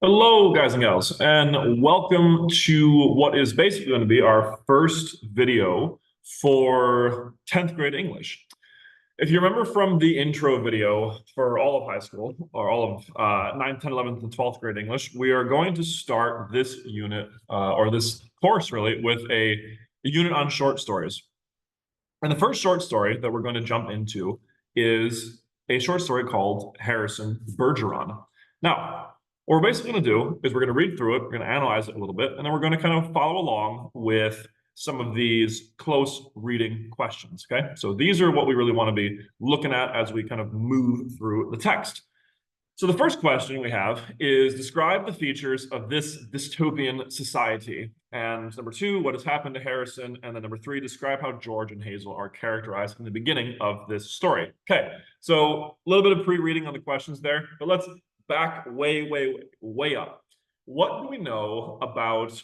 Hello, guys and gals, and welcome to what is basically going to be our first video for 10th grade English. If you remember from the intro video for all of high school, or all of 9th, 10th, 11th, and 12th grade English, we are going to start this unit, or this course really, with a unit on short stories. And the first short story that we're going to jump into is a short story called Harrison Bergeron. Now, what we're basically going to do is we're going to read through it, we're going to analyze it a little bit, and then we're going to kind of follow along with some of these close reading questions. Okay, so these are what we really want to be looking at as we kind of move through the text. So the first question we have is describe the features of this dystopian society. And number two, what has happened to Harrison? And then number three, describe how George and Hazel are characterized in the beginning of this story. Okay, so a little bit of pre-reading on the questions there, but let's back way up. What do we know about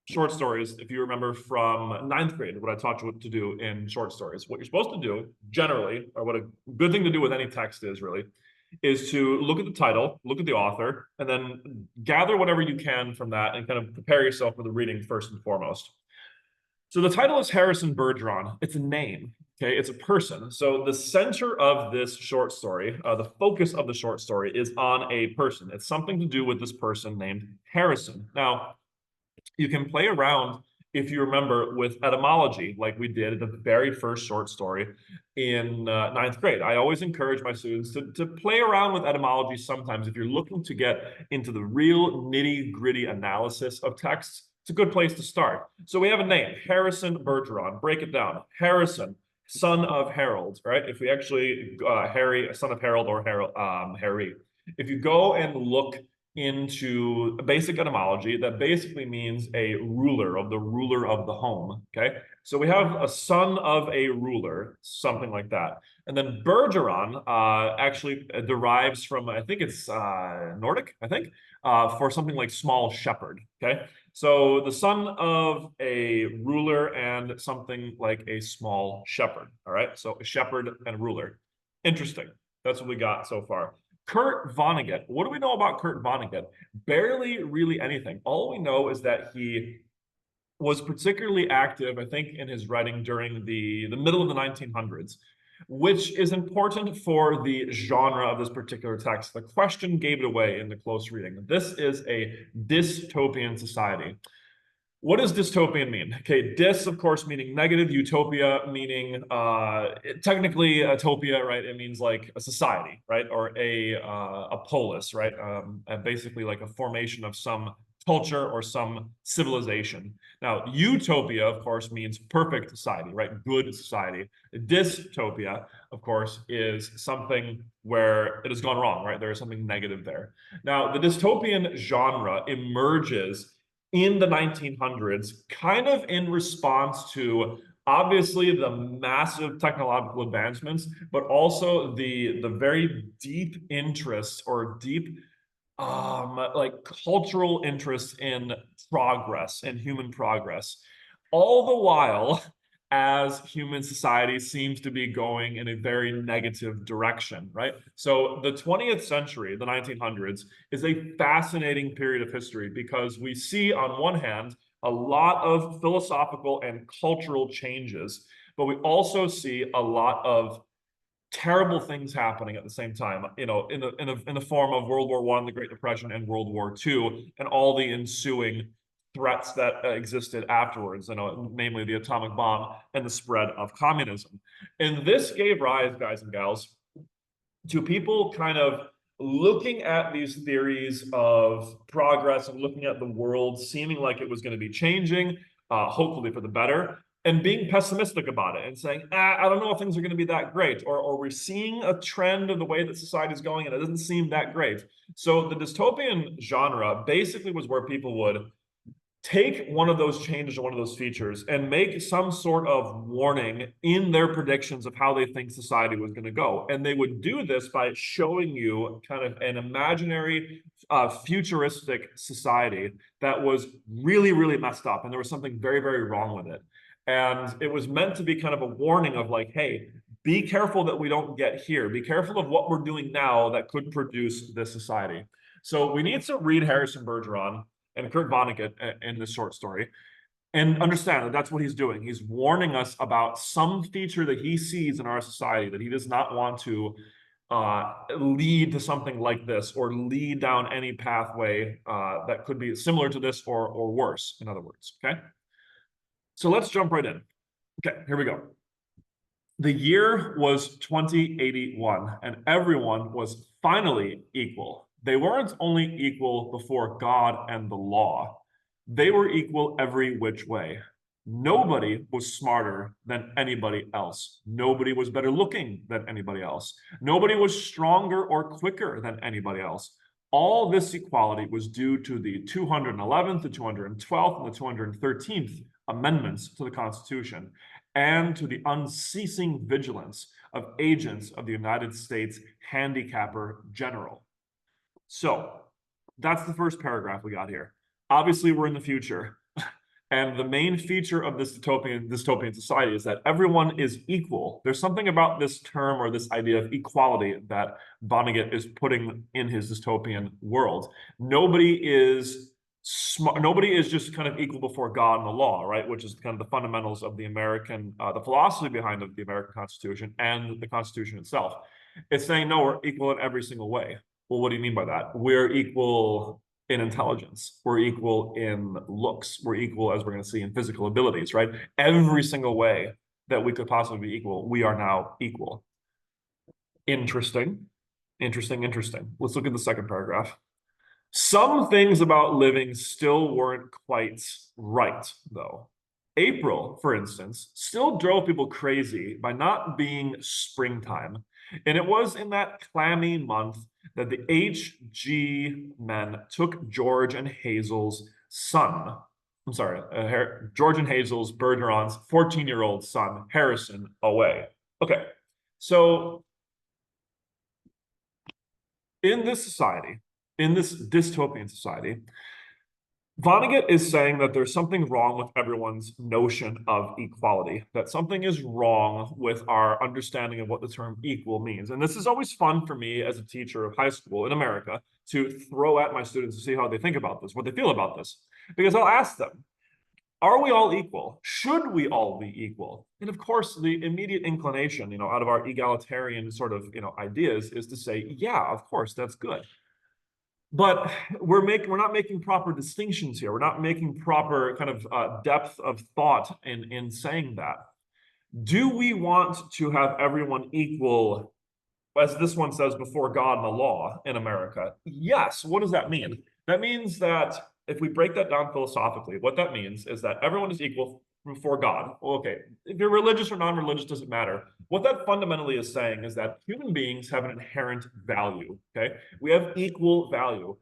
short stories, if you remember from ninth grade, what I taught you to do in short stories? What you're supposed to do generally, or what a good thing to do with any text is really, is to look at the title, look at the author, and then gather whatever you can from that and kind of prepare yourself for the reading first and foremost. So the title is Harrison Bergeron. It's a name, okay? It's a person. So the center of this short story, the focus of the short story is on a person. It's something to do with this person named Harrison. Now, you can play around, if you remember, with etymology, like we did at the very first short story in ninth grade. I always encourage my students to play around with etymology sometimes if you're looking to get into the real nitty-gritty analysis of texts. It's a good place to start. So we have a name, Harrison Bergeron. Break it down. Harrison, son of Harold, right? If we actually, Harry, son of Harold or Harold, Harry. If you go and look into basic etymology, that basically means a ruler, of the ruler of the home. Okay, so we have a son of a ruler, something like that. And then Bergeron actually derives from, I think it's Nordic, I think, for something like small shepherd. Okay, so the son of a ruler and something like a small shepherd. All right, so a shepherd and a ruler. Interesting. That's what we got so far. Kurt Vonnegut. What do we know about Kurt Vonnegut? Barely really anything. All we know is that he was particularly active, I think, in his writing during the middle of the 1900s, which is important for the genre of this particular text. The question gave it away in the close reading. This is a dystopian society. What does dystopian mean? Okay, dys, of course, meaning negative, utopia meaning technically utopia, right? It means like a society, right? Or a polis, right? And basically like a formation of some culture or some civilization. Now, utopia, of course, means perfect society, right? Good society. Dystopia, of course, is something where it has gone wrong, right? There is something negative there. Now, the dystopian genre emerges in the 1900s, kind of in response to obviously the massive technological advancements, but also the very deep interest or deep like cultural interest in progress and human progress, all the while as human society seems to be going in a very negative direction, right? So the 20th century, the 1900s, is a fascinating period of history because we see on one hand a lot of philosophical and cultural changes, but we also see a lot of terrible things happening at the same time, you know, in the form of World War I, the Great Depression, and World War II, and all the ensuing threats that existed afterwards, you know, namely the atomic bomb and the spread of communism. And this gave rise, guys and gals, to people kind of looking at these theories of progress and looking at the world seeming like it was going to be changing, hopefully for the better, and being pessimistic about it and saying, I don't know if things are going to be that great, or we're seeing a trend of the way that society is going and it doesn't seem that great. So the dystopian genre basically was where people would take one of those changes or one of those features and make some sort of warning in their predictions of how they think society was going to go. And they would do this by showing you kind of an imaginary futuristic society that was really, really messed up. And there was something very, very wrong with it. And it was meant to be kind of a warning of like, hey, be careful that we don't get here. Be careful of what we're doing now that could produce this society. So we need to read Harrison Bergeron and Kurt Vonnegut in this short story and understand that that's what he's doing. He's warning us about some feature that he sees in our society that he does not want to lead to something like this, or lead down any pathway that could be similar to this or worse, in other words. Okay, so let's jump right in. Okay, here we go. The year was 2081, and everyone was finally equal. They weren't only equal before God and the law, they were equal every which way. Nobody was smarter than anybody else. Nobody was better looking than anybody else. Nobody was stronger or quicker than anybody else. All this equality was due to the 211th, the 212th, and the 213th amendments to the Constitution, and to the unceasing vigilance of agents of the United States Handicapper General. So that's the first paragraph we got here. Obviously, we're in the future. And the main feature of this dystopian society is that everyone is equal. There's something about this term, or this idea of equality, that Vonnegut is putting in his dystopian world. Nobody is smart. Nobody is just kind of equal before God and the law, right? Which is kind of the fundamentals of the American, the philosophy behind the American Constitution and the Constitution itself. It's saying, no, we're equal in every single way. Well, what do you mean by that? We're equal in intelligence, we're equal in looks, we're equal, as we're going to see, in physical abilities, right? Every single way that we could possibly be equal, we are now equal. Interesting. Let's look at the second paragraph. Some things about living still weren't quite right, though. April, for instance, still drove people crazy by not being springtime. And it was in that clammy month that the HG men took George and Hazel's son. I'm sorry, George and Hazel's, Bergeron's 14-year-old son, Harrison, away. Okay, so in this society, in this dystopian society, Vonnegut is saying that there's something wrong with everyone's notion of equality, that something is wrong with our understanding of what the term equal means. And this is always fun for me as a teacher of high school in America to throw at my students to see how they think about this, what they feel about this. Because I'll ask them, are we all equal? Should we all be equal? And of course, the immediate inclination, out of our egalitarian sort of, ideas is to say, yeah, of course, that's good. But we're not making proper distinctions here. We're not making proper kind of depth of thought in saying that. Do we want to have everyone equal, as this one says, before God and the law in America? Yes. What does that mean? That means that if we break that down philosophically, what that means is that everyone is equal before God. Well, okay, if you're religious or non-religious, doesn't matter. What that fundamentally is saying is that human beings have an inherent value, okay? We have equal value,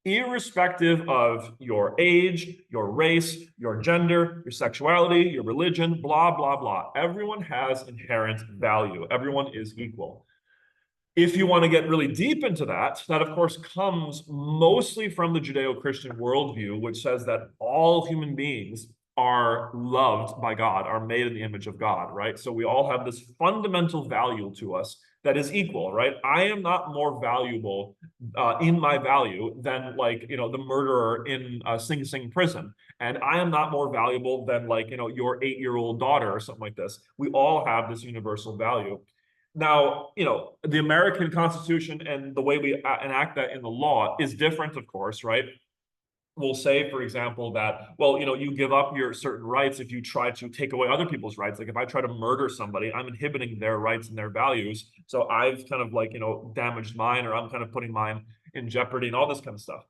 irrespective of your age, your race, your gender, your sexuality, your religion, blah, blah, blah. Everyone has inherent value. Everyone is equal. If you want to get really deep into that, that of course comes mostly from the Judeo-Christian worldview, which says that all human beings are loved by God, are made in the image of God, right? So we all have this fundamental value to us that is equal, right? I am not more valuable in my value than the murderer in Sing Sing prison. And I am not more valuable than your 8-year-old daughter or something like this. We all have this universal value. Now, the American Constitution and the way we enact that in the law is different, of course, right? We'll say, for example, that, well, you give up your certain rights if you try to take away other people's rights. Like if I try to murder somebody, I'm inhibiting their rights and their values. So I've kind of damaged mine, or I'm kind of putting mine in jeopardy and all this kind of stuff.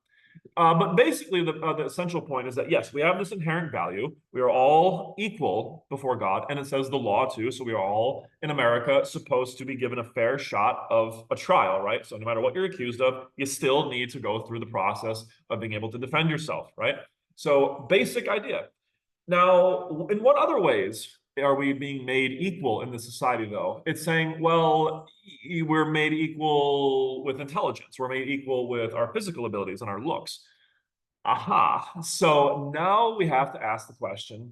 But basically, the essential point is that, yes, we have this inherent value. We are all equal before God, and it says the law too. So we are all in America supposed to be given a fair shot of a trial, right? So no matter what you're accused of, you still need to go through the process of being able to defend yourself, right? So basic idea. Now, in what other ways are we being made equal in this society, though? It's saying, well, we're made equal with intelligence. We're made equal with our physical abilities and our looks. Aha. So now we have to ask the question,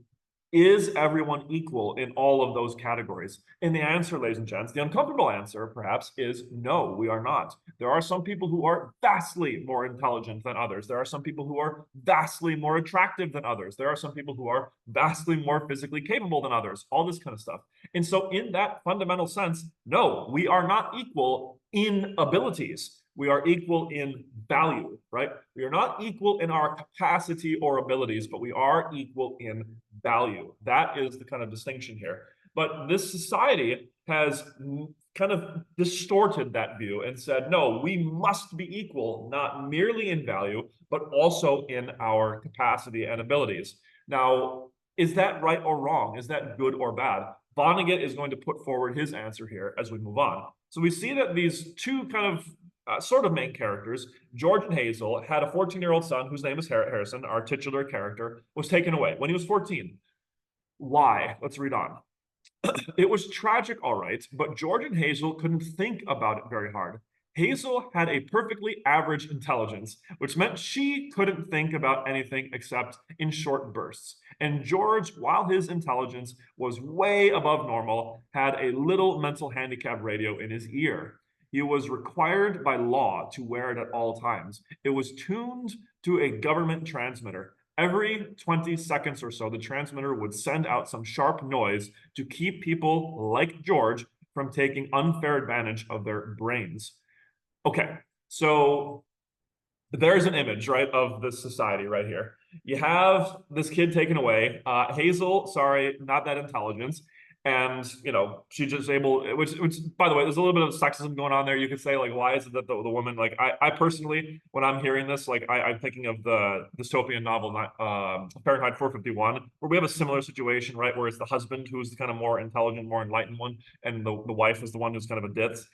Is everyone equal in all of those categories? And the answer, ladies and gents, the uncomfortable answer, perhaps, is no, we are not. There are some people who are vastly more intelligent than others. There are some people who are vastly more attractive than others. There are some people who are vastly more physically capable than others, all this kind of stuff. And so in that fundamental sense, no, we are not equal in abilities. We are equal in value, right? We are not equal in our capacity or abilities, but we are equal in value. That is the kind of distinction here. But this society has kind of distorted that view and said, no, we must be equal, not merely in value, but also in our capacity and abilities. Now, is that right or wrong? Is that good or bad? Vonnegut is going to put forward his answer here as we move on. So we see that these two kind of sort of main characters, George and Hazel, had a 14-year-old son whose name is Harrison, our titular character, was taken away when he was 14. Why? Let's read on. It was tragic, all right, but George and Hazel couldn't think about it very hard. Hazel had a perfectly average intelligence, which meant she couldn't think about anything except in short bursts. And George, while his intelligence was way above normal, had a little mental handicap radio in his ear. He was required by law to wear it at all times. It was tuned to a government transmitter. Every 20 seconds or so, the transmitter would send out some sharp noise to keep people like George from taking unfair advantage of their brains. Okay, so there's an image, right, of this society right here. You have this kid taken away. Hazel, sorry, not that intelligent. And, you know, she's just able, which, by the way, there's a little bit of sexism going on there. You could say, like, why is it that the woman, like, I personally, when I'm hearing this, like, I'm thinking of the dystopian novel, Fahrenheit 451, where we have a similar situation, right, where it's the husband who's the kind of more intelligent, more enlightened one, and the wife is the one who's kind of a ditz.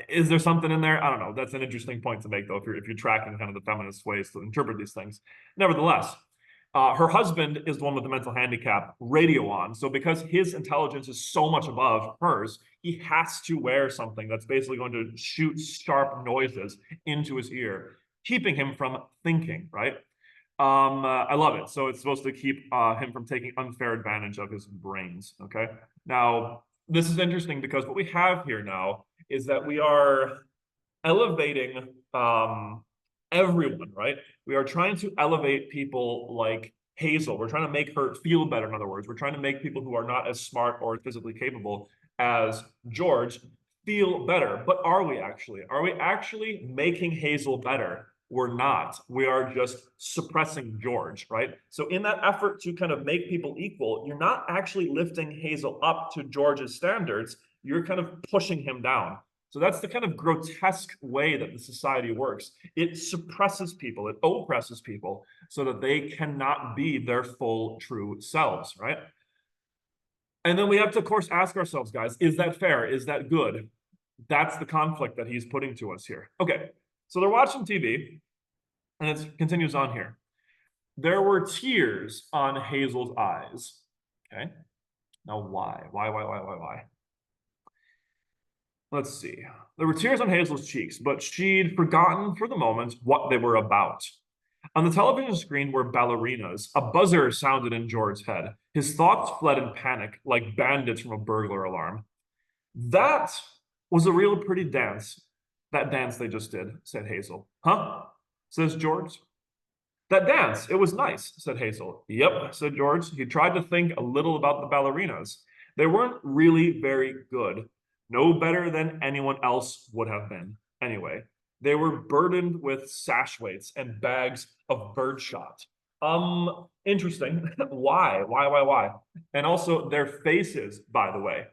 Is there something in there? I don't know. That's an interesting point to make, though, if you're tracking kind of the feminist ways to interpret these things. Nevertheless, her husband is the one with the mental handicap radio on. So because his intelligence is so much above hers, he has to wear something that's basically going to shoot sharp noises into his ear, keeping him from thinking, right? I love it. So it's supposed to keep him from taking unfair advantage of his brains, okay? Now, this is interesting because what we have here now is that we are elevating everyone, right? We are trying to elevate people like Hazel. We're trying to make her feel better, in other words. We're trying to make people who are not as smart or physically capable as George feel better. But are we actually? Are we actually making Hazel better? We're not. We are just suppressing George, right? So in that effort to kind of make people equal, you're not actually lifting Hazel up to George's standards. You're kind of pushing him down. So that's the kind of grotesque way that the society works. It suppresses people, it oppresses people so that they cannot be their full, true selves, right? And then we have to, of course, ask ourselves, guys, is that fair? Is that good? That's the conflict that he's putting to us here. Okay, so they're watching TV, and it continues on here. There were tears on Hazel's eyes. Okay, now why? Why? Let's see. There were tears on Hazel's cheeks, but she'd forgotten for the moment what they were about. On the television screen were ballerinas. A buzzer sounded in George's head. His thoughts fled in panic, like bandits from a burglar alarm. That was a real pretty dance. That dance they just did, said Hazel. Huh? Says George. That dance, it was nice, said Hazel. Yep, said George. He tried to think a little about the ballerinas. They weren't really very good. No better than anyone else would have been. Anyway, they were burdened with sash weights and bags of birdshot. Interesting. Why? And also their faces, by the way.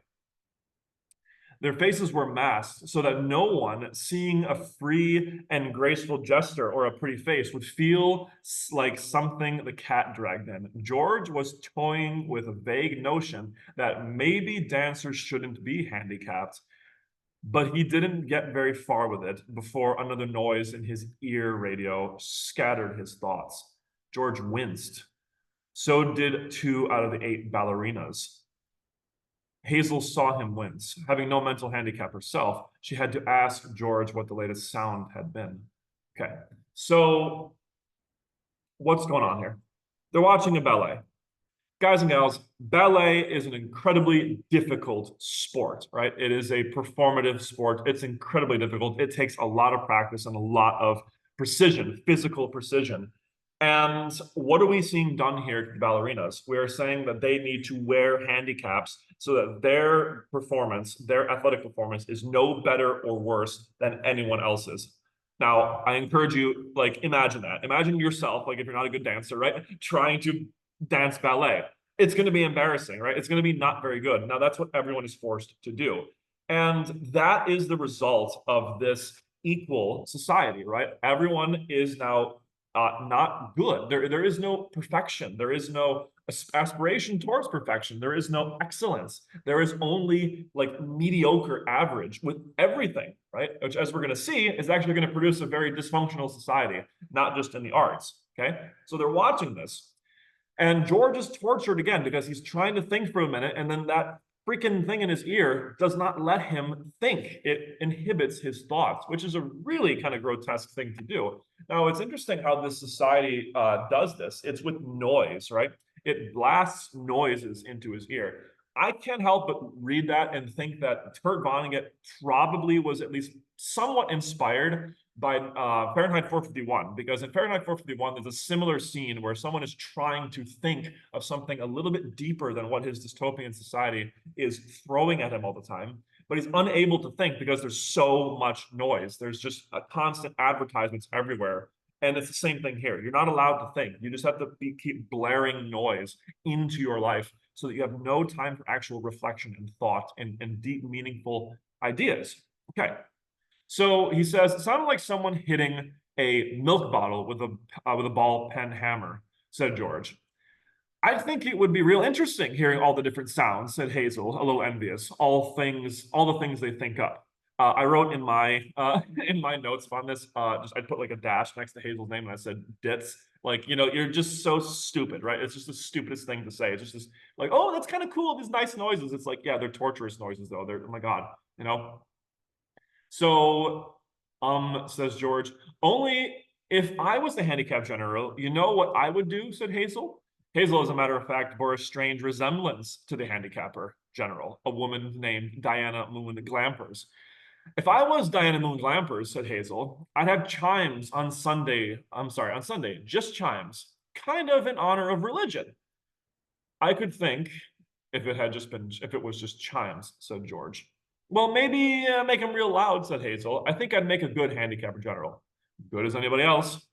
Their faces were masked so that no one seeing a free and graceful gesture or a pretty face would feel like something the cat dragged in. George was toying with a vague notion that maybe dancers shouldn't be handicapped, but he didn't get very far with it before another noise in his ear radio scattered his thoughts. George winced. So did 2 out of the 8 ballerinas. Hazel saw him wince. Having no mental handicap herself, she had to ask George what the latest sound had been. Okay, so what's going on here? They're watching a ballet. guys and gals, ballet is an incredibly difficult sport, right? It is a performative sport. It's incredibly difficult. It takes a lot of practice and a lot of precision, physical precision. And what are we seeing done here to the ballerinas? We're saying that they need to wear handicaps so that their performance, their athletic performance, is no better or worse than anyone else's. Now, I encourage you, like, imagine that. Imagine yourself, like, if you're not a good dancer, right? Trying to dance ballet. It's going to be embarrassing, right? It's going to be not very good. Now, that's what everyone is forced to do. And that is the result of this equal society, right? Everyone is now not good. There is no perfection. There is no aspiration towards perfection. There is no excellence. There is only like mediocre average with everything, right? Which, as we're going to see, is actually going to produce a very dysfunctional society, not just in the arts. Okay, so they're watching this, and George is tortured again because he's trying to think for a minute, and then that freaking thing in his ear does not let him think. It inhibits his thoughts, which is a really kind of grotesque thing to do. Now, it's interesting how this society does this. It's with noise, right? It blasts noises into his ear. I can't help but read that and think that Kurt Vonnegut probably was at least somewhat inspired by Fahrenheit 451, because in Fahrenheit 451, there's a similar scene where someone is trying to think of something a little bit deeper than what his dystopian society is throwing at him all the time, but he's unable to think because there's so much noise. There's just a constant advertisements everywhere. And it's the same thing here. You're not allowed to think. You just have to keep blaring noise into your life so that you have no time for actual reflection and thought and deep, meaningful ideas. Okay. So he says, it sounded like someone hitting a milk bottle with a ball pen hammer, said George. I think it would be real interesting hearing all the different sounds, said Hazel, a little envious. All the things they think up. I wrote in my in my notes on this, I put like a dash next to Hazel's name and I said "dits." Like, you know, you're just so stupid, right? It's just the stupidest thing to say. It's just this, like, oh, that's kind of cool, these nice noises. It's like, yeah, they're torturous noises though. They're, oh my God, you know. So, says George, only if I was the handicap general, you know what I would do, said Hazel. Hazel, as a matter of fact, bore a strange resemblance to the handicapper general, a woman named Diana Moon Glampers. If I was Diana Moon Glampers, said Hazel, I'd have chimes on Sunday. I'm sorry, on Sunday, just chimes, kind of in honor of religion. I could think if it was just chimes, said George. Well, maybe make them real loud, said Hazel. I think I'd make a good handicapper general. Good as anybody else.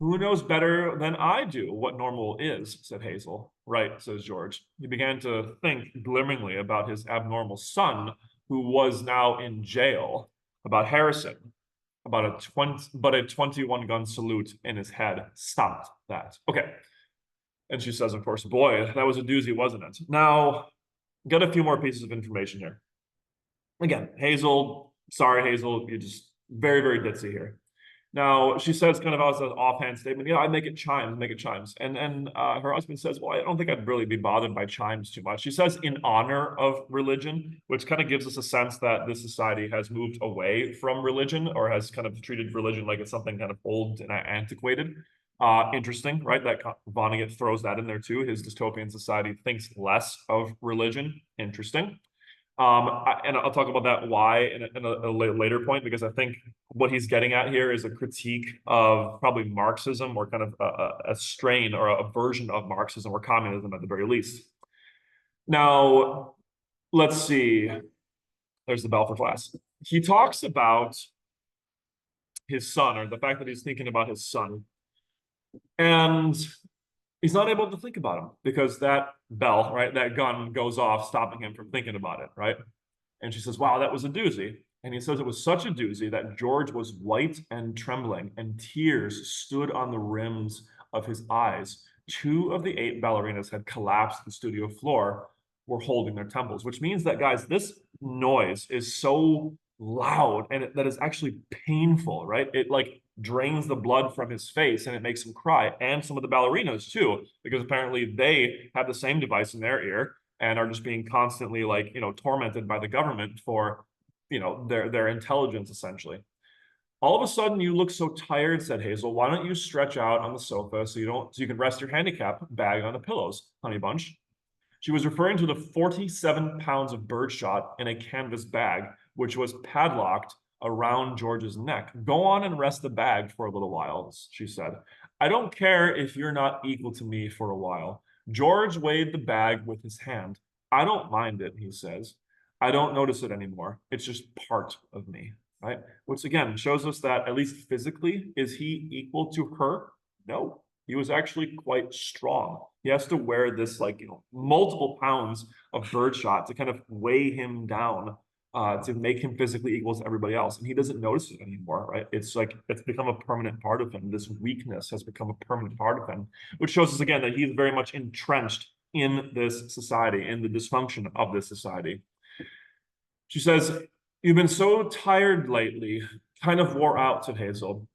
Who knows better than I do what normal is, said Hazel. Right, says George. He began to think glimmeringly about his abnormal son, who was now in jail, about Harrison, about a 21-gun salute in his head stopped that. Okay. And she says, of course, boy, that was a doozy, wasn't it? Now, got a few more pieces of information here. Again, Hazel, sorry, Hazel, you're just very, very ditzy here. Now, she says kind of as an offhand statement, I make it chimes, make it chimes. And her husband says, well, I don't think I'd really be bothered by chimes too much. She says in honor of religion, which kind of gives us a sense that this society has moved away from religion or has kind of treated religion like it's something kind of old and antiquated. Interesting, right? That Vonnegut throws that in there too. His dystopian society thinks less of religion. Interesting. And I'll talk about that why in a later point, because I think what he's getting at here is a critique of probably Marxism, or kind of a strain or a version of Marxism or communism at the very least. Now, let's see. There's the bell for class. He talks about his son, or the fact that he's thinking about his son. And he's not able to think about him because that bell, right, that gun goes off, stopping him from thinking about it, right? And she says, wow, that was a doozy. And he says it was such a doozy that George was white and trembling, and tears stood on the rims of his eyes. 2 of the 8 ballerinas had collapsed to the studio floor, were holding their temples, which means that, guys, this noise is so loud and that is actually painful, right? It like drains the blood from his face and it makes him cry. And some of the ballerinas too, because apparently they have the same device in their ear and are just being constantly, like, tormented by the government for, their intelligence, essentially. All of a sudden, you look so tired, said Hazel. Why don't you stretch out on the sofa so you can rest your handicap bag on the pillows, honey bunch? She was referring to the 47 pounds of birdshot in a canvas bag, which was padlocked around George's neck. Go on and rest the bag for a little while, she said. I don't care if you're not equal to me for a while. George weighed the bag with his hand. I don't mind it, he says. I don't notice it anymore. It's just part of me, right? Which again shows us that at least physically, is he equal to her? No, he was actually quite strong. He has to wear this multiple pounds of birdshot to kind of weigh him down, to make him physically equal to everybody else. And he doesn't notice it anymore, right? It's like it's become a permanent part of him. This weakness has become a permanent part of him, which shows us again that he's very much entrenched in this society, in the dysfunction of this society. She says, you've been so tired lately, kind of wore out, said Hazel.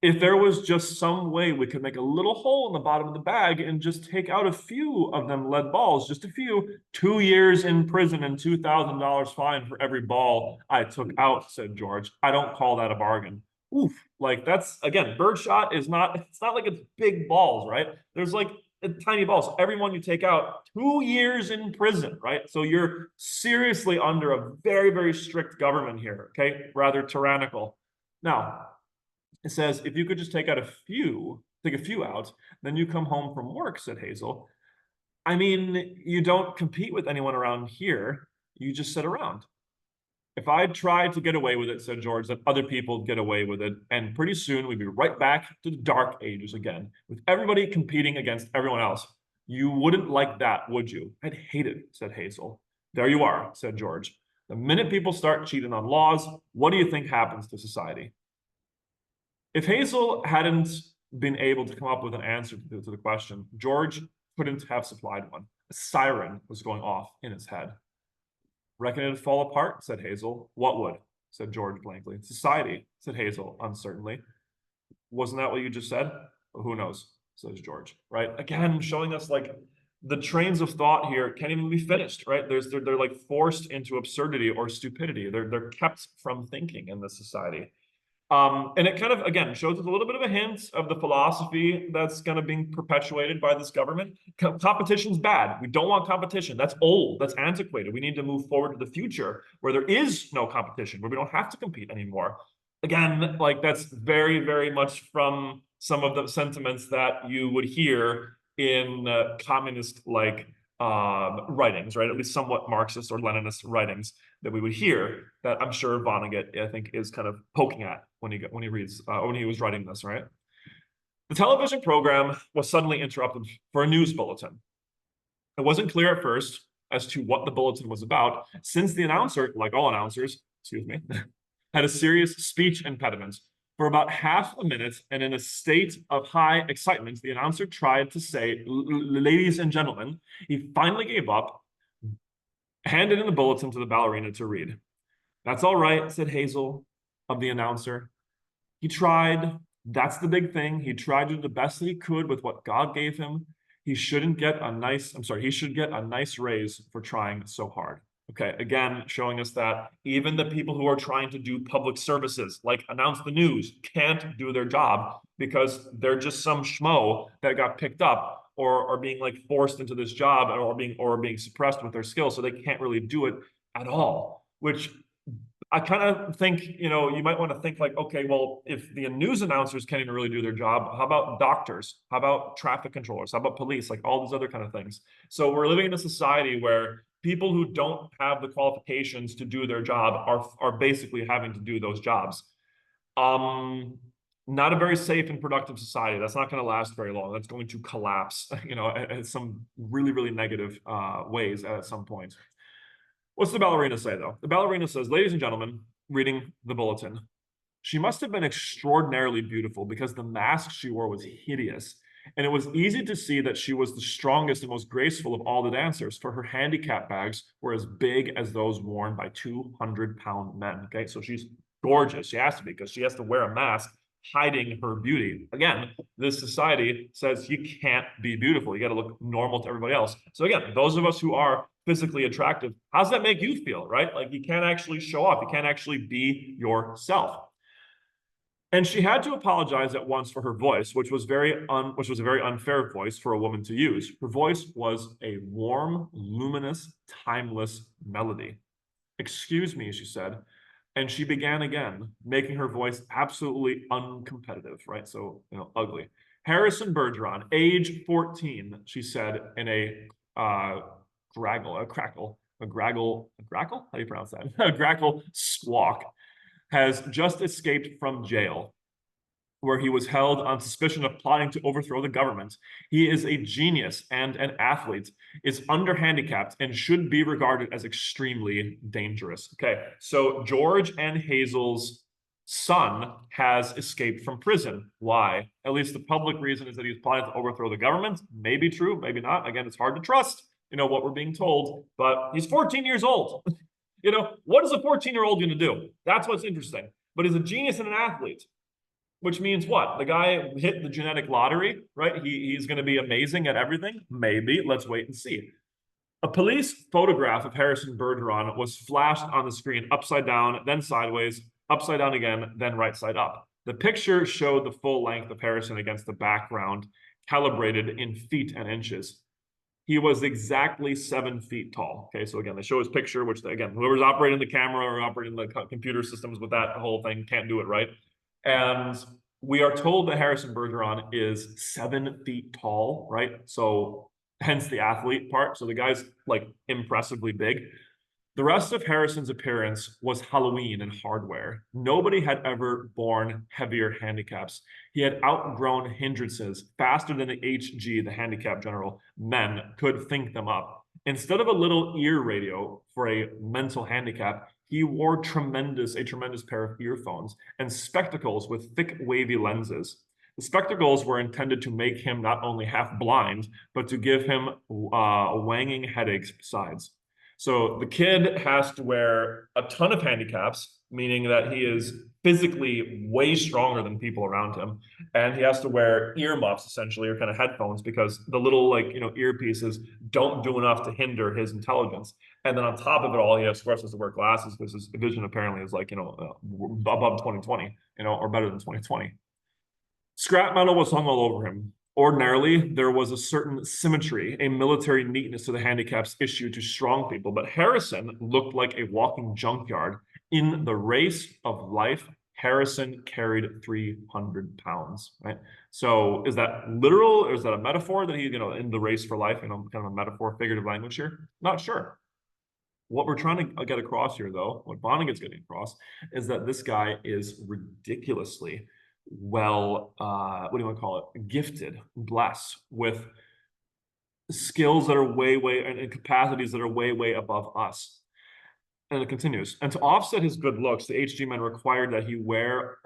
If there was just some way we could make a little hole in the bottom of the bag and just take out a few of them lead balls, just a few, 2 years in prison and $2,000 fine for every ball I took out, said George. I don't call that a bargain. Oof, like that's, again, birdshot is not, it's not like it's big balls, right? There's like tiny balls. Every one you take out, 2 years in prison, right? So you're seriously under a very, very strict government here, okay? Rather tyrannical. Now, it says, if you could just take a few out, then you come home from work, said Hazel. I mean, you don't compete with anyone around here. You just sit around. If I tried to get away with it, said George, then other people get away with it. And pretty soon we'd be right back to the dark ages again, with everybody competing against everyone else. You wouldn't like that, would you? I'd hate it, said Hazel. There you are, said George. The minute people start cheating on laws, what do you think happens to society? If Hazel hadn't been able to come up with an answer to the question, George couldn't have supplied one. A siren was going off in his head. Reckon it'd fall apart, said Hazel. What would? Said George blankly. Society, said Hazel uncertainly. Wasn't that what you just said? Well, who knows, says George, right? Again, showing us like the trains of thought here can't even be finished, right? They're like forced into absurdity or stupidity. They're kept from thinking in this society. And it kind of, again, shows us a little bit of a hint of the philosophy that's kind of being perpetuated by this government. Competition's bad. We don't want competition. That's old. That's antiquated. We need to move forward to the future where there is no competition, where we don't have to compete anymore. Again, like that's very, very much from some of the sentiments that you would hear in communist writings, right? At least somewhat Marxist or Leninist writings that we would hear that I'm sure Vonnegut, I think, is kind of poking at when he was writing this, right? The television program was suddenly interrupted for a news bulletin. It wasn't clear at first as to what the bulletin was about, since the announcer, like all announcers, excuse me, had a serious speech impediment. For about half a minute, and in a state of high excitement, the announcer tried to say, ladies and gentlemen. He finally gave up, handed in the bulletin to the ballerina to read. That's all right, said Hazel of the announcer. He tried. That's the big thing. He tried to do the best that he could with what God gave him. He should get a nice raise for trying so hard. Okay, again, showing us that even the people who are trying to do public services, like announce the news, can't do their job because they're just some schmo that got picked up or are being like forced into this job or being suppressed with their skills, so they can't really do it at all. Which I kind of think, you might want to think like, okay, well, if the news announcers can't even really do their job, how about doctors? How about traffic controllers? How about police? Like all these other kind of things. So we're living in a society where people who don't have the qualifications to do their job are basically having to do those jobs. Not a very safe and productive society. That's not going to last very long. That's going to collapse, at some really, really negative ways at some point. What's the ballerina say, though? The ballerina says, ladies and gentlemen, reading the bulletin, she must have been extraordinarily beautiful because the mask she wore was hideous. And it was easy to see that she was the strongest and most graceful of all the dancers, for her handicap bags were as big as those worn by 200-pound men. Okay, so she's gorgeous. She has to be, because she has to wear a mask hiding her beauty. Again, this society says you can't be beautiful. You got to look normal to everybody else. So again, those of us who are physically attractive, how does that make you feel, right? Like you can't actually show off. You can't actually be yourself. And she had to apologize at once for her voice, which was a very unfair voice for a woman to use. Her voice was a warm, luminous, timeless melody. "Excuse me," she said. And she began again, making her voice absolutely uncompetitive, right? So, ugly. "Harrison Bergeron, age 14," she said in a grackle. How do you pronounce that? A grackle squawk, "has just escaped from jail, where he was held on suspicion of plotting to overthrow the government. He is a genius and an athlete, is underhandicapped, and should be regarded as extremely dangerous." Okay, so George and Hazel's son has escaped from prison. Why? At least the public reason is that he's plotting to overthrow the government. Maybe true, maybe not. Again, it's hard to trust, what we're being told, but he's 14 years old. What is a 14-year-old going to do? That's what's interesting. But he's a genius and an athlete. Which means what? The guy hit the genetic lottery, right? He's going to be amazing at everything? Maybe. Let's wait and see. A police photograph of Harrison Bergeron was flashed on the screen upside down, then sideways, upside down again, then right side up. The picture showed the full length of Harrison against the background, calibrated in feet and inches. He was exactly 7 feet tall. Okay, so again, they show his picture, which again, whoever's operating the camera or operating the computer systems with that whole thing can't do it right. And we are told that Harrison Bergeron is 7 feet tall, right? So hence the athlete part. So the guy's like impressively big. The rest of Harrison's appearance was Halloween and hardware. Nobody had ever borne heavier handicaps. He had outgrown hindrances faster than the HG, the handicap general, men could think them up. Instead of a little ear radio for a mental handicap, he wore a tremendous pair of earphones and spectacles with thick, wavy lenses. The spectacles were intended to make him not only half blind, but to give him wanging headaches besides. So the kid has to wear a ton of handicaps, meaning that he is physically way stronger than people around him. And he has to wear earmuffs, essentially, or kind of headphones, because the little earpieces don't do enough to hinder his intelligence. And then on top of it all, he of course has to wear glasses because his vision apparently is above 20/20, or better than 20/20. Scrap metal was hung all over him. Ordinarily, there was a certain symmetry, a military neatness to the handicaps issued to strong people, but Harrison looked like a walking junkyard. In the race of life, Harrison carried 300 pounds, right? So is that literal or is that a metaphor that he, in the race for life, kind of a metaphor, figurative language here? Not sure. What we're trying to get across here, though, what Vonnegut's getting across, is that this guy is ridiculously gifted, blessed with skills that are way, and capacities that are way above us. And it continues. And to offset his good looks, the HG men required that he wear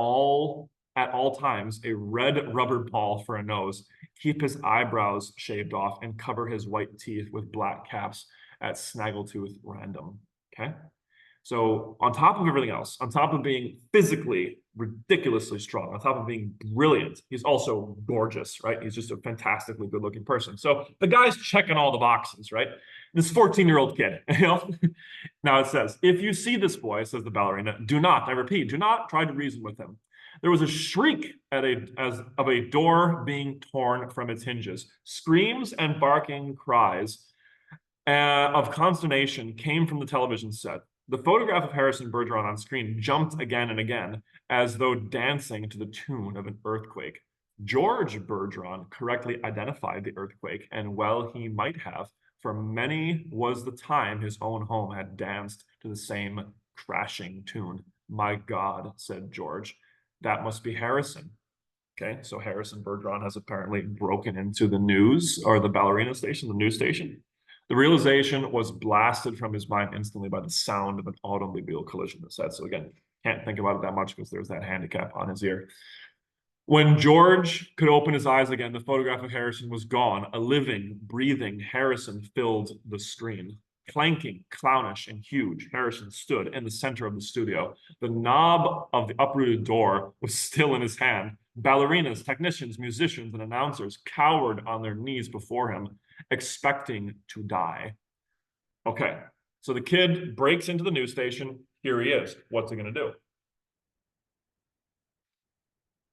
at all times a red rubber ball for a nose, keep his eyebrows shaved off, and cover his white teeth with black caps at snaggletooth random. Okay. So on top of everything else, on top of being physically ridiculously strong, on top of being brilliant, he's also gorgeous, right? He's just a fantastically good-looking person. So the guy's checking all the boxes, right? This 14-year-old kid, Now it says, "If you see this boy," says the ballerina, "do not, I repeat, do not try to reason with him." There was a shriek as of a door being torn from its hinges. Screams and barking cries of consternation came from the television set. The photograph of Harrison Bergeron on screen jumped again and again, as though dancing to the tune of an earthquake. George Bergeron correctly identified the earthquake, and well he might have, for many was the time his own home had danced to the same crashing tune. "My God," said George, "that must be Harrison." Okay, so Harrison Bergeron has apparently broken into the news, or the ballerina station, the news station. The realization was blasted from his mind instantly by the sound of an automobile collision, it said. So again, can't think about it that much because there's that handicap on his ear. When George could open his eyes again, the photograph of Harrison was gone. A living, breathing Harrison filled the screen. Clanking, clownish, and huge, Harrison stood in the center of the studio. The knob of the uprooted door was still in his hand. Ballerinas, technicians, musicians, and announcers cowered on their knees before him, expecting to die. Okay, so the kid breaks into the news station. Here he is. What's he going to do?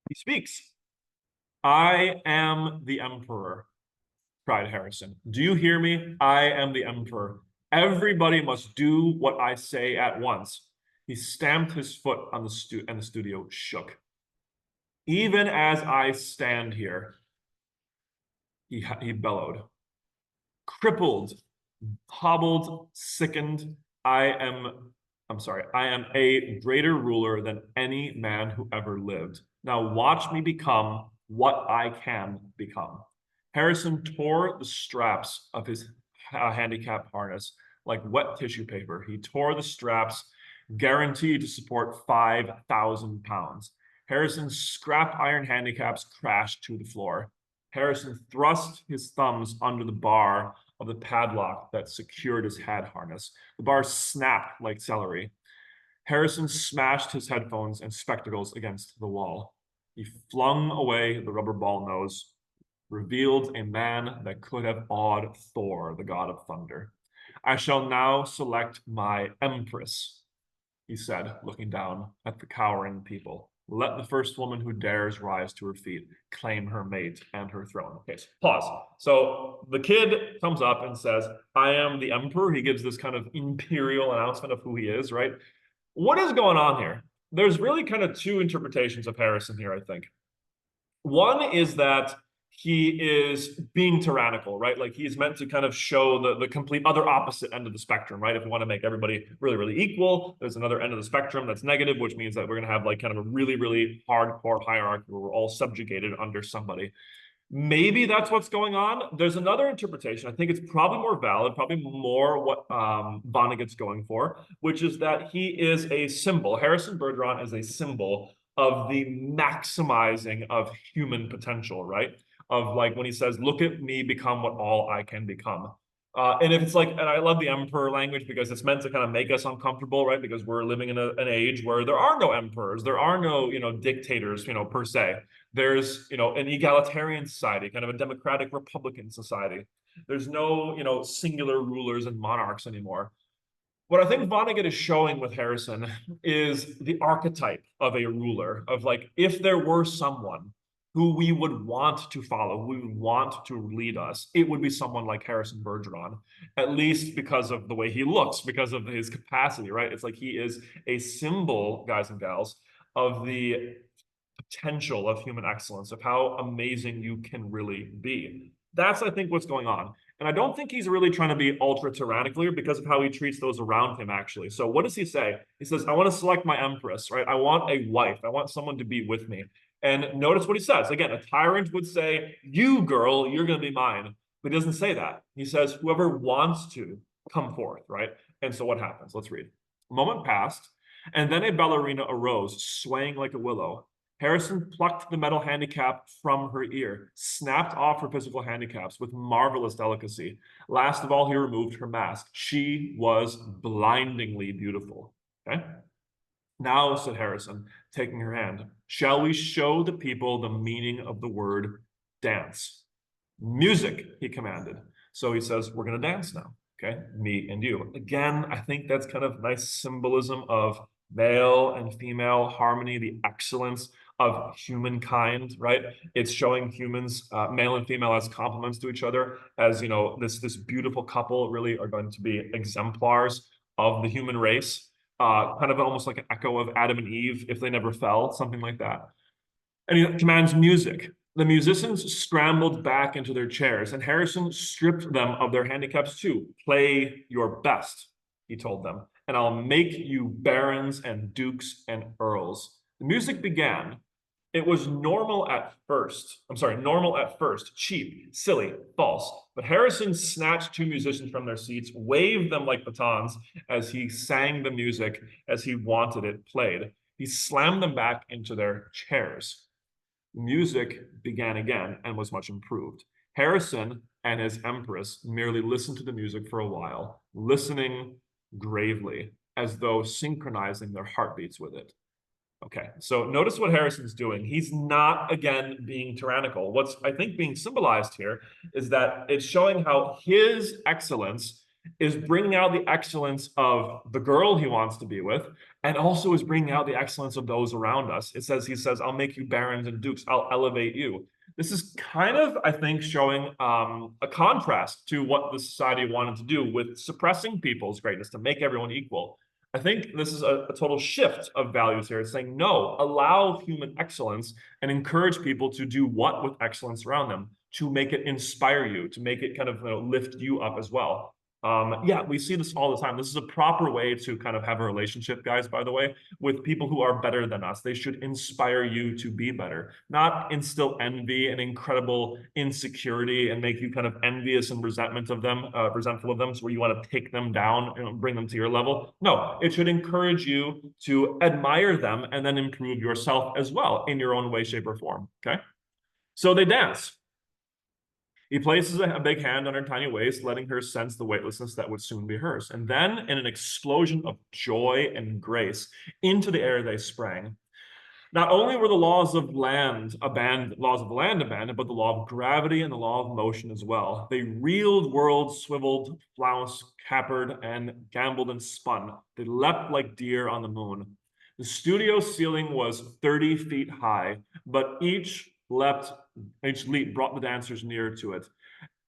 He speaks. "I am the emperor," cried Harrison. "Do you hear me? I am the emperor. Everybody must do what I say at once." He stamped his foot on and the studio shook. "Even as I stand here," he bellowed, "crippled, hobbled, sickened, I am a greater ruler than any man who ever lived. Now watch me become what I can become." Harrison tore the straps of his handicap harness like wet tissue paper. He tore the straps guaranteed to support 5,000 pounds. Harrison's scrap iron handicaps crashed to the floor. Harrison thrust his thumbs under the bar of the padlock that secured his head harness. The bar snapped like celery. Harrison smashed his headphones and spectacles against the wall. He flung away the rubber ball nose, revealed a man that could have awed Thor, the god of thunder. "I shall now select my empress," he said, looking down at the cowering people. "Let the first woman who dares rise to her feet, claim her mate and her throne." Okay, so pause. So the kid comes up and says, "I am the emperor." He gives this kind of imperial announcement of who he is, right? What is going on here? There's really kind of two interpretations of Harrison here, I think. One is that he is being tyrannical, right? Like he's meant to kind of show the complete other opposite end of the spectrum, right? If we want to make everybody really, really equal, there's another end of the spectrum that's negative, which means that we're going to have like kind of a really, really hardcore hierarchy where we're all subjugated under somebody. Maybe that's what's going on. There's another interpretation. I think it's probably more valid, probably more what Vonnegut's going for, which is that he is a symbol. Harrison Bergeron is a symbol of the maximizing of human potential, right? Of like when he says, "Look at me become what all I can become." And if it's like, and I love the emperor language because it's meant to kind of make us uncomfortable, right? Because we're living in an age where there are no emperors, there are no, dictators, per se. There's, an egalitarian society, kind of a democratic Republican society. There's no, singular rulers and monarchs anymore. What I think Vonnegut is showing with Harrison is the archetype of a ruler, of like, if there were someone who we would want to follow, who we would want to lead us, it would be someone like Harrison Bergeron, at least because of the way he looks, because of his capacity, right? It's like he is a symbol, guys and gals, of the potential of human excellence, of how amazing you can really be. That's, I think, what's going on. And I don't think he's really trying to be ultra tyrannical here because of how he treats those around him, actually. So what does he say? He says, "I want to select my empress," right? "I want a wife. I want someone to be with me." And notice what he says. Again, a tyrant would say, "You, girl, you're going to be mine." But he doesn't say that. He says, "Whoever wants to come forth," right? And so what happens? Let's read. "A moment passed, and then a ballerina arose, swaying like a willow. Harrison plucked the metal handicap from her ear, snapped off her physical handicaps with marvelous delicacy. Last of all, he removed her mask. She was blindingly beautiful." Okay? "Now," said Harrison, taking her hand, "shall we show the people the meaning of the word dance?" "Music," he commanded. So he says, "We're going to dance now." Okay, me and you. Again, I think that's kind of nice symbolism of male and female harmony, the excellence of humankind, right? It's showing humans, male and female, as complements to each other, as this beautiful couple really are going to be exemplars of the human race. Kind of almost like an echo of Adam and Eve if they never fell, something like that. And he commands music. The musicians scrambled back into their chairs, and Harrison stripped them of their handicaps too. "Play your best," he told them, "and I'll make you barons and dukes and earls." The music began. It was normal at first, cheap, silly, false. But Harrison snatched two musicians from their seats, waved them like batons as he sang the music as he wanted it played. He slammed them back into their chairs. Music began again and was much improved. Harrison and his empress merely listened to the music for a while, listening gravely, as though synchronizing their heartbeats with it. Okay, so notice what Harrison's doing. He's not, again, being tyrannical. What's, I think, being symbolized here is that it's showing how his excellence is bringing out the excellence of the girl he wants to be with, and also is bringing out the excellence of those around us. He says, I'll make you barons and dukes. I'll elevate you. This is kind of, I think, showing a contrast to what the society wanted to do with suppressing people's greatness to make everyone equal. I think this is a total shift of values here. It's saying, no, allow human excellence and encourage people to do what with excellence around them, to make it inspire you, to make it kind of lift you up as well. Yeah, we see this all the time. This is a proper way to kind of have a relationship, guys, by the way, with people who are better than us. They should inspire you to be better, not instill envy and incredible insecurity and make you kind of envious and resentful of them, so where you want to take them down and bring them to your level. No, it should encourage you to admire them and then improve yourself as well in your own way, shape, or form, okay? So they dance. He places a big hand on her tiny waist, letting her sense the weightlessness that would soon be hers. And then, in an explosion of joy and grace, into the air they sprang. Not only were the laws of land abandoned, but the law of gravity and the law of motion as well. They reeled, whirled, swiveled, flounced, capered, and gambled and spun. They leapt like deer on the moon. The studio ceiling was 30 feet high, but each leap brought the dancers nearer to it.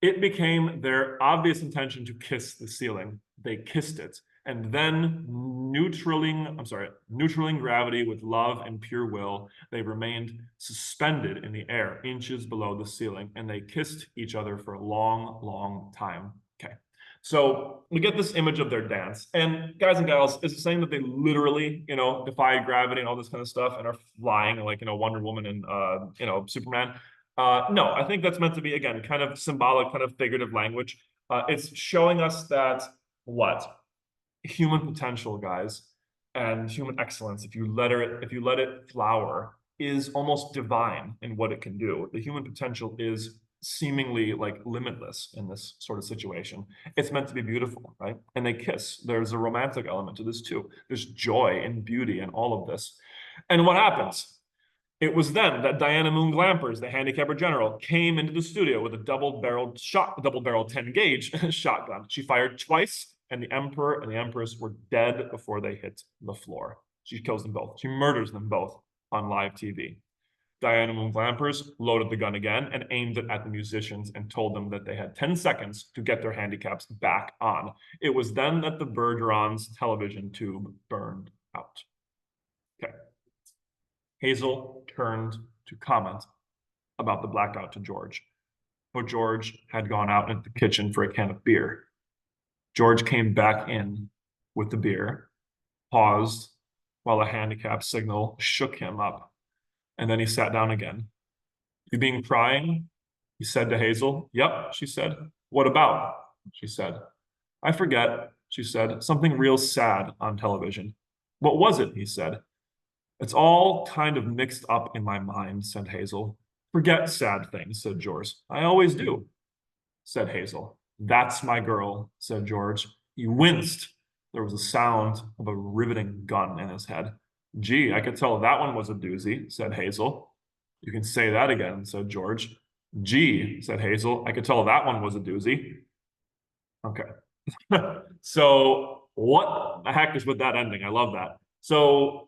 It became their obvious intention to kiss the ceiling. They kissed it, and then neutraling gravity with love and pure will, they remained suspended in the air, inches below the ceiling, and they kissed each other for a long, long time. Okay. So we get this image of their dance. And guys and gals, is it saying that they literally, defy gravity and all this kind of stuff and are flying like, Wonder Woman and, Superman? No, I think that's meant to be, again, kind of symbolic, kind of figurative language. It's showing us that what? Human potential, guys, and human excellence, if you let it flower, is almost divine in what it can do. The human potential is seemingly like limitless in this sort of situation. It's meant to be beautiful, right? And they kiss. There's a romantic element to this too. There's joy and beauty and all of this. And what happens? It was then that Diana Moon Glampers, the handicapper general, came into the studio with a double-barreled 10-gauge shotgun. She fired twice, and the emperor and the empress were dead before they hit the floor. She kills them both. She murders them both on live TV. Diana Moon Glampers loaded the gun again and aimed it at the musicians and told them that they had 10 seconds to get their handicaps back on. It was then that the Bergeron's television tube burned out. Okay. Hazel turned to comment about the blackout to George. But George had gone out into the kitchen for a can of beer. George came back in with the beer, paused while a handicap signal shook him up, and then he sat down again. You been crying? He said to Hazel. Yep, she said. What about? She said. I forget, she said. Something real sad on television. What was it? He said. It's all kind of mixed up in my mind, said Hazel. Forget sad things, said George. I always do, said Hazel. That's my girl, said George. He winced. There was a sound of a riveting gun in his head. Gee, I could tell that one was a doozy, said Hazel. You can say that again, said George. Gee, said Hazel, I could tell that one was a doozy. Okay. So what the heck is with that ending? I love that. So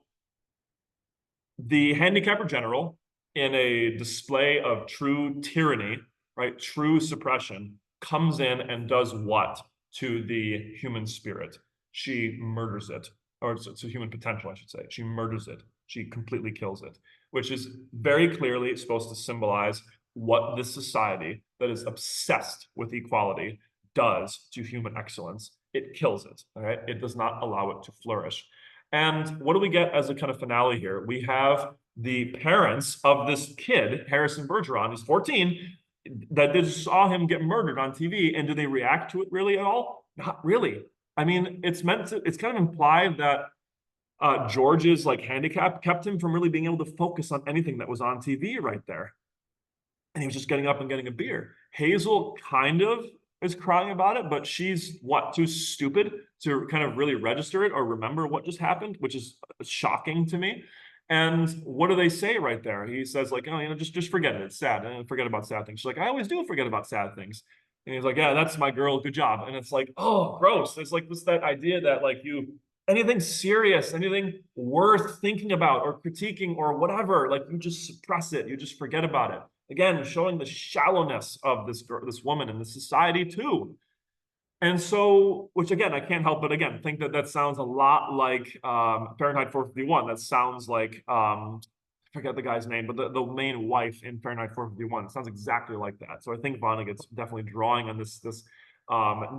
the handicapper general, in a display of true tyranny, right, true suppression, comes in and does what to the human spirit? She murders it. Or it's a human potential, I should say. She murders it. She completely kills it, which is very clearly supposed to symbolize what this society that is obsessed with equality does to human excellence. It kills it, all right? It does not allow it to flourish. And what do we get as a kind of finale here? We have the parents of this kid, Harrison Bergeron, who's 14, that they saw him get murdered on TV. And do they react to it really at all? Not really. I mean, it's kind of implied that George's handicap kept him from really being able to focus on anything that was on TV right there. And he was just getting up and getting a beer. Hazel kind of is crying about it, but she's too stupid to kind of really register it or remember what just happened, which is shocking to me. And what do they say right there? He says just forget it. It's sad. Forget about sad things. She's like, I always do forget about sad things. And he's like, yeah, that's my girl. Good job. And it's like, oh, gross. It's like that idea that like anything serious, anything worth thinking about or critiquing or whatever, like you just suppress it. You just forget about it. Again, showing the shallowness of this woman and the society too. And so, which again, I can't help but again think that sounds a lot like Fahrenheit 451. That sounds like I forget the guy's name, but the main wife in Fahrenheit 451. It sounds exactly like that. So I think Vonnegut's definitely drawing on this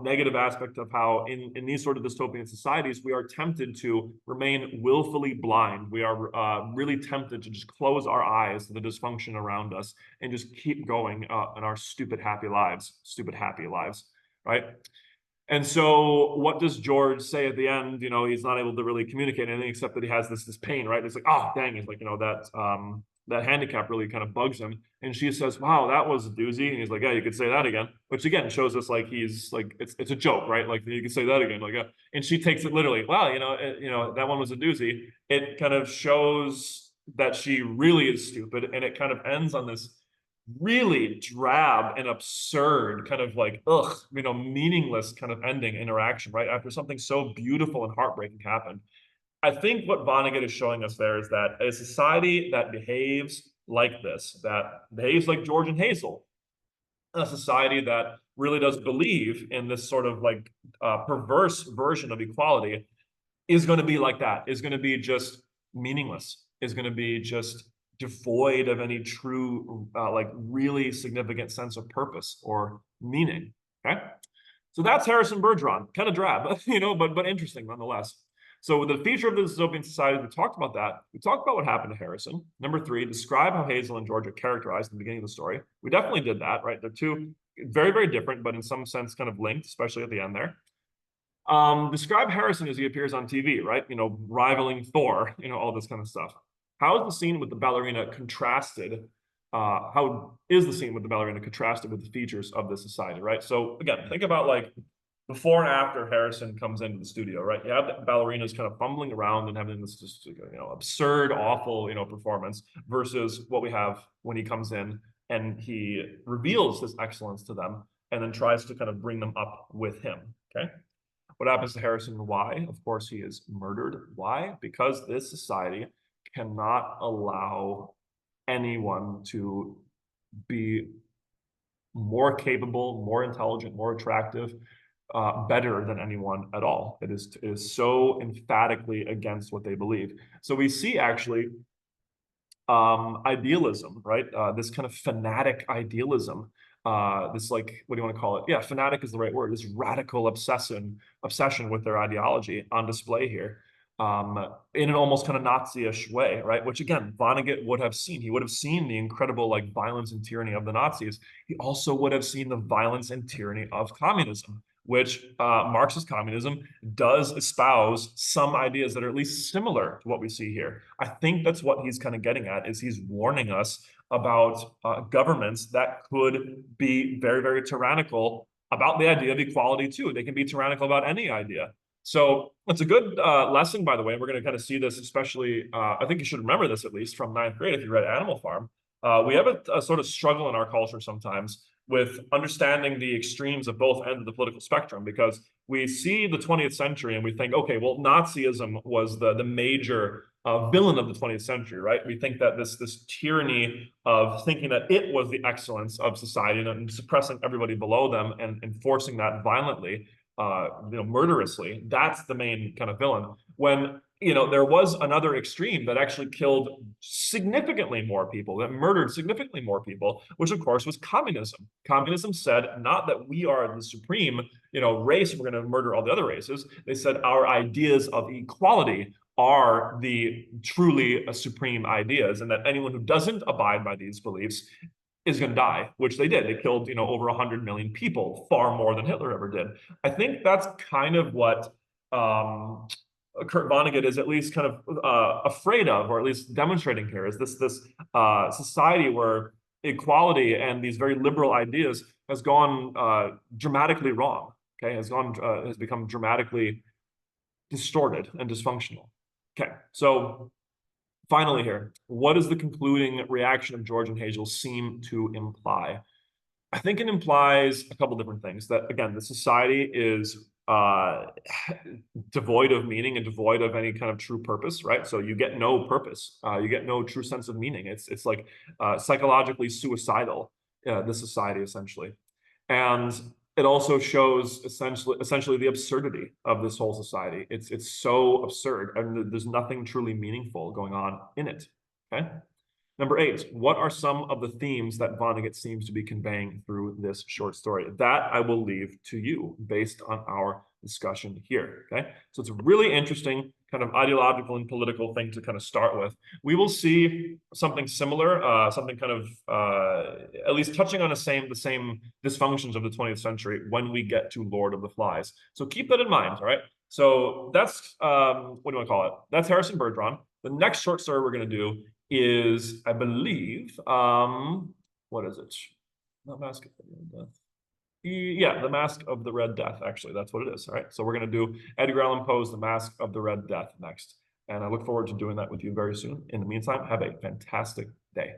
negative aspect of how in these sort of dystopian societies we are tempted to remain willfully blind. We are really tempted to just close our eyes to the dysfunction around us and just keep going in our stupid happy lives, right? And so what does George say at the end? You know, he's not able to really communicate anything except that he has this pain, right? It's like, oh, dang. He's like, you know, that handicap really kind of bugs him. And she says, wow, that was a doozy. And he's like, yeah, you could say that again, which again shows us like he's like, it's a joke, right? Like you can say that again. Like, and she takes it literally. Wow, you know, that one was a doozy. It kind of shows that she really is stupid. And it kind of ends on this really drab and absurd kind of like you know, meaningless kind of ending interaction right after something so beautiful and heartbreaking happened. I think what Vonnegut is showing us there is that a society that behaves like this, that behaves like George and Hazel, a society that really does believe in this sort of like perverse version of equality, is going to be like that, is going to be just meaningless, is going to be just devoid of any true, like really significant sense of purpose or meaning. Okay. So that's Harrison Bergeron, kind of drab, you know, but interesting nonetheless. So the feature of the dystopian society, we talked about that. We talked about what happened to Harrison. Number 3, describe how Hazel and George are characterized in the beginning of the story. We definitely did that, right? They're two very, very different, but in some sense kind of linked, especially at the end there. Describe Harrison as he appears on TV, right? You know, rivaling Thor, you know, all this kind of stuff. How is the scene with the ballerina contrasted? How is the scene with the ballerina contrasted with the features of this society, right? So again, think about like before and after Harrison comes into the studio, right? You have the ballerinas kind of fumbling around and having this just, you know, absurd, awful, you know, performance versus what we have when he comes in and he reveals this excellence to them and then tries to kind of bring them up with him, okay? What happens to Harrison? Why? Of course, he is murdered. Why? Because this society cannot allow anyone to be more capable, more intelligent, more attractive, better than anyone at all. It is so emphatically against what they believe. So we see actually idealism, right? This kind of fanatic idealism. This like, what do you want to call it? Yeah, fanatic is the right word. This radical obsession with their ideology on display here, in an almost kind of Nazi-ish way, right? Which again, Vonnegut would have seen. He would have seen the incredible like violence and tyranny of the Nazis. He also would have seen the violence and tyranny of communism, which Marxist communism does espouse some ideas that are at least similar to what we see here. I think that's what he's kind of getting at, is he's warning us about governments that could be very, very tyrannical about the idea of equality too. They can be tyrannical about any idea. So it's a good lesson, by the way. We're going to kind of see this, especially, I think you should remember this at least from 9th grade if you read Animal Farm. We have a sort of struggle in our culture sometimes with understanding the extremes of both ends of the political spectrum, because we see the 20th century and we think, okay, well, Nazism was the major villain of the 20th century, right? We think that this tyranny of thinking that it was the excellence of society and suppressing everybody below them and enforcing that violently, you know, murderously, that's the main kind of villain. When, you know, there was another extreme that actually killed significantly more people, that murdered significantly more people, which of course was communism. Communism said not that we are the supreme, you know, race, we're going to murder all the other races. They said our ideas of equality are the truly supreme ideas, and that anyone who doesn't abide by these beliefs is going to die, which they did. They killed, you know, over 100 million people, far more than Hitler ever did. I think that's kind of what Kurt Vonnegut is at least kind of afraid of, or at least demonstrating here, is this society where equality and these very liberal ideas has gone dramatically wrong. Okay, has become dramatically distorted and dysfunctional. Okay, so finally here, what does the concluding reaction of George and Hazel seem to imply? I think it implies a couple different things. That again, the society is devoid of meaning and devoid of any kind of true purpose, right? So you get no purpose. You get no true sense of meaning. It's like psychologically suicidal, the society essentially. And it also shows essentially the absurdity of this whole society. It's so absurd, and there's nothing truly meaningful going on in it. Okay. Number 8, what are some of the themes that Vonnegut seems to be conveying through this short story? That I will leave to you based on our discussion here, okay? So it's a really interesting kind of ideological and political thing to kind of start with. We will see something similar, something kind of at least touching on the same dysfunctions of the 20th century when we get to Lord of the Flies. So keep that in mind, all right? So that's, what do you want to call it? That's Harrison Bergeron. The next short story we're going to do is, I believe, what is it? Not Mask of the Red Death. Yeah, the Mask of the Red Death, actually. That's what it is. All right. So we're going to do Edgar Allan Poe's The Mask of the Red Death next. And I look forward to doing that with you very soon. In the meantime, have a fantastic day.